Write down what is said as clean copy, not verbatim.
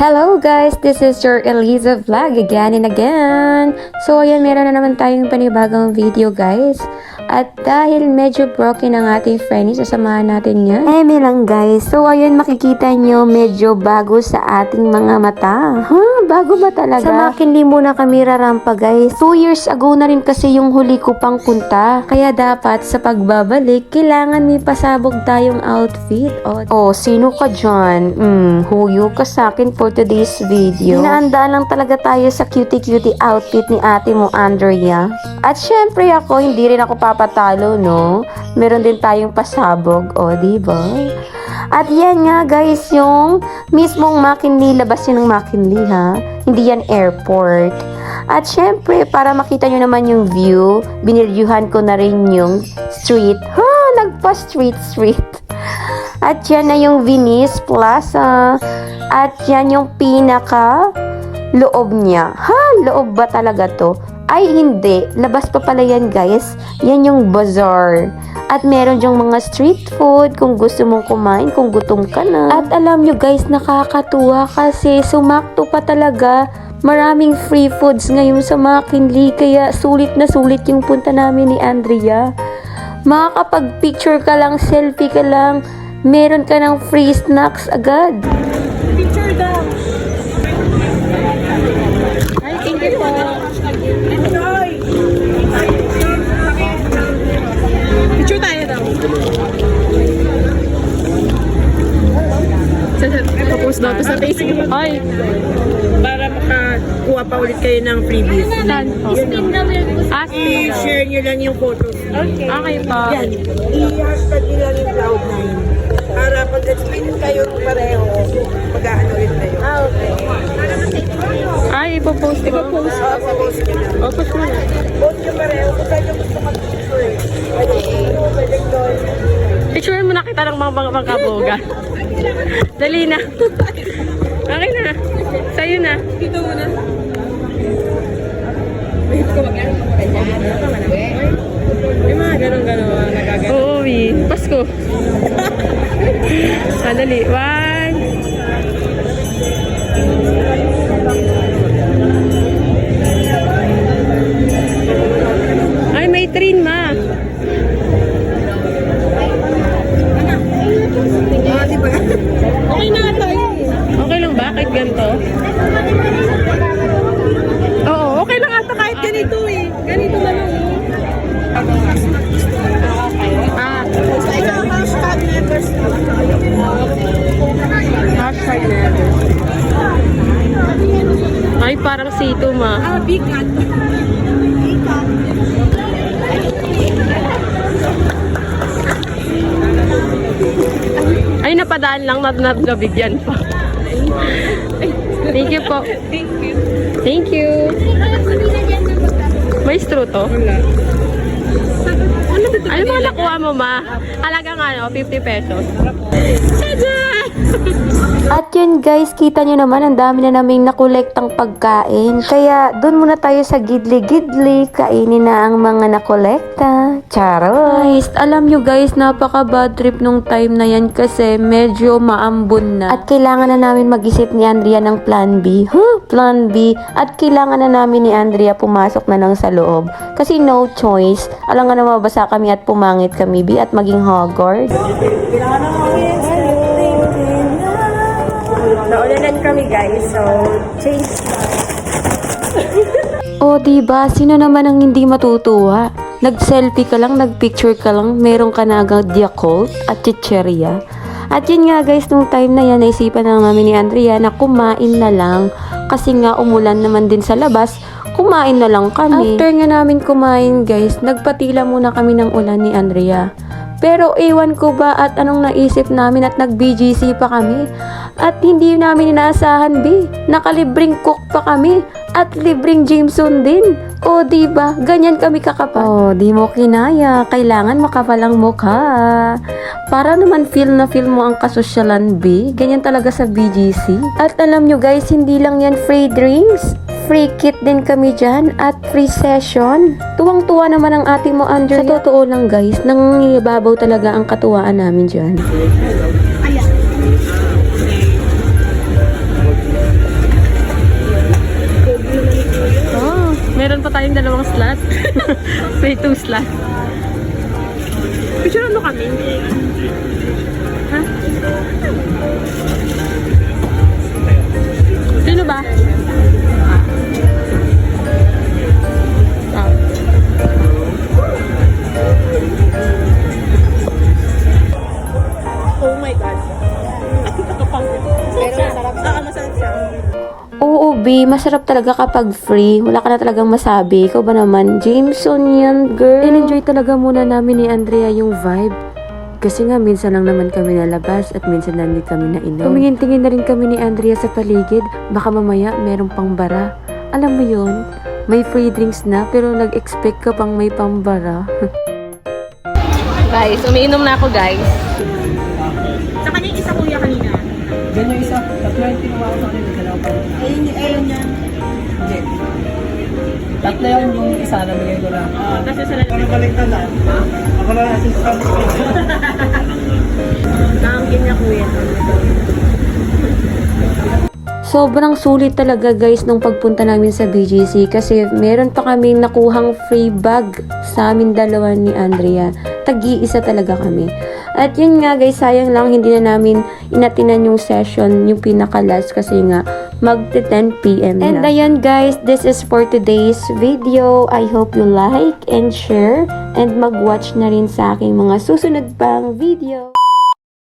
Hello guys, this is your Eliza Vlog again and again. So ayan, meron na naman tayong panibagong video guys. At dahil medyo broken ang ating friend, sasamahan natin niya. Lang guys. So ayan, makikita nyo medyo bago sa ating mga mata. Bago ba talaga? Sa McKinley muna kami rarampa guys. 2 years ago na rin kasi yung huli ko pang punta. Kaya dapat sa pagbabalik, kailangan may pasabog tayong outfit. Sino ka dyan? Huyo ka sa akin for today's video. Hinaandaan lang talaga tayo sa cutie-cutie outfit ni ate mo, Andrea. At syempre ako, hindi rin ako papatalo, no? Meron din tayong pasabog, diba? At yan nga guys, yung mismong McKinley, labas yun ng McKinley ha. Hindi yan airport. At syempre, para makita nyo naman yung view, binilyuhan ko na rin yung street. Nagpa-street. At yan na yung Venice Plaza. At yan yung pinaka loob niya. Loob ba talaga to? Ay, hindi. Labas pa pala yan, guys. Yan yung bazaar. At meron dyang mga street food kung gusto mong kumain, kung gutom ka na. At alam nyo, guys, nakakatuwa kasi sumakto pa talaga. Maraming free foods ngayon sa McKinley. Kaya sulit na sulit yung punta namin ni Andrea. Makakapag-picture ka lang, selfie ka lang, meron ka ng free snacks agad. Picture daw. Ay, thank you po. Enjoy! Picture tayo daw. Tapos daw sa Facebook. Ay! Para makakuha pa ulit kayo ng freebies. Saan po? I-share nyo lang yung photos. Okay po. Yan. I-hashtag nyo lang yung Cloud9. Para pag nag-split kayo pareho, mag-aano rin kayo. Okay. Ay, ipopost. Ipopost. Ipopost nyo lang. Post mo na. Post nyo pareho kung saan nyo gusto mag-picture. Picture mo na kita ng mga kaboga. Dali na. Okay na. Sa'yo na. Dito muna. Wait ko mag-aano mo ka dyan. May mga ganun-ganun nagagano. Oo, Pasko. Dali. 1. Ay, may train, ma. Okay na ito. Okay lang ba? Kahit ganito? Oo, okay lang ata kahit ganito eh. Ganito na lang. Hashtag never. Ay, parang sito, ma. Bigat. Ay, napadaan lang na nabigyan pa. Thank you po. Thank you. May straw to? Ano mga nakuha mo, ma? Halagang 50 pesos. At yun guys, kita nyo naman, ang dami na naming nakolektang pagkain. Kaya doon muna tayo sa gidli-gidli, kainin na ang mga nakolekta. Charo! Guys, alam nyo guys, napaka bad trip nung time na yan kasi medyo maambon na. At kailangan na namin mag-isip ni Andrea ng plan B. Plan B. At kailangan na namin ni Andrea pumasok na lang sa loob. Kasi no choice. Alam nga na mabasa kami at pumangit kami, B, at maging Hogwarts. Naulanan kami guys, so change Diba? Sino naman ang hindi matutuwa? Nag-selfie ka lang, nag-picture ka lang, meron ka na agad Yakult at chicheria. At yun nga guys, nung time na yan, naisipan na namin ni Andrea na kumain na lang. Kasi nga umulan naman din sa labas, kumain na lang kami. After nga namin kumain guys, nagpatila muna kami ng ulan ni Andrea. Pero ewan ko ba at anong naisip namin at nag-BGC pa kami. At hindi namin inaasahan, B. Nakalibreng cook pa kami. At libreng Jameson din. Diba? Ganyan kami kakapal. Di mo kinaya. Kailangan makapalang mukha. Para naman feel na feel mo ang kasosyalan, B. Ganyan talaga sa BGC. At alam nyo guys, hindi lang yan free drinks. Free kit din kami dyan at free session. Tuwang-tuwa naman ang ating mo, Andrea. Sa totoo lang guys, nangibabaw talaga ang katuwaan namin dyan. May 2 slots. Picture ano kami? Ha? Sino ba? Ah. Oh my God. Pero masarap. Masarap siya. Oo, B. Masarap talaga kapag free. Wala ka na talagang masabi. Ikaw ba naman? Jameson yan, girl. In-enjoy talaga muna namin ni Andrea yung vibe. Kasi nga, minsan lang naman kami nalabas at minsan lang din kami nainom. Tumingin-tingin na rin kami ni Andrea sa paligid. Baka mamaya merong pangbara. Alam mo yon, may free drinks na pero nag-expect ka pang may pangbara. Guys, umiinom na ako, guys. Sa kanya yung isa kuya kanina. Yan yung isa. Tatlo yung tinuwa ko sa kanila. Dalawa pa rin. Ayun yan. Hindi. Tatlo yun yung isa na bigay ko lang. Kasi sa lalaki. Baliktad na. Ako na assistant. Naangkin niya kuya. Sobrang sulit talaga guys nung pagpunta namin sa BGC kasi meron pa kaming nakuhang free bag sa amin dalawa ni Andrea. Tag-iisa talaga kami. At yun nga guys, sayang lang hindi na namin inatinan yung session, yung pinaka-last kasi nga magte 10 PM na. And ayun guys, this is for today's video. I hope you like and share and mag-watch na rin sa aking mga susunod pang video.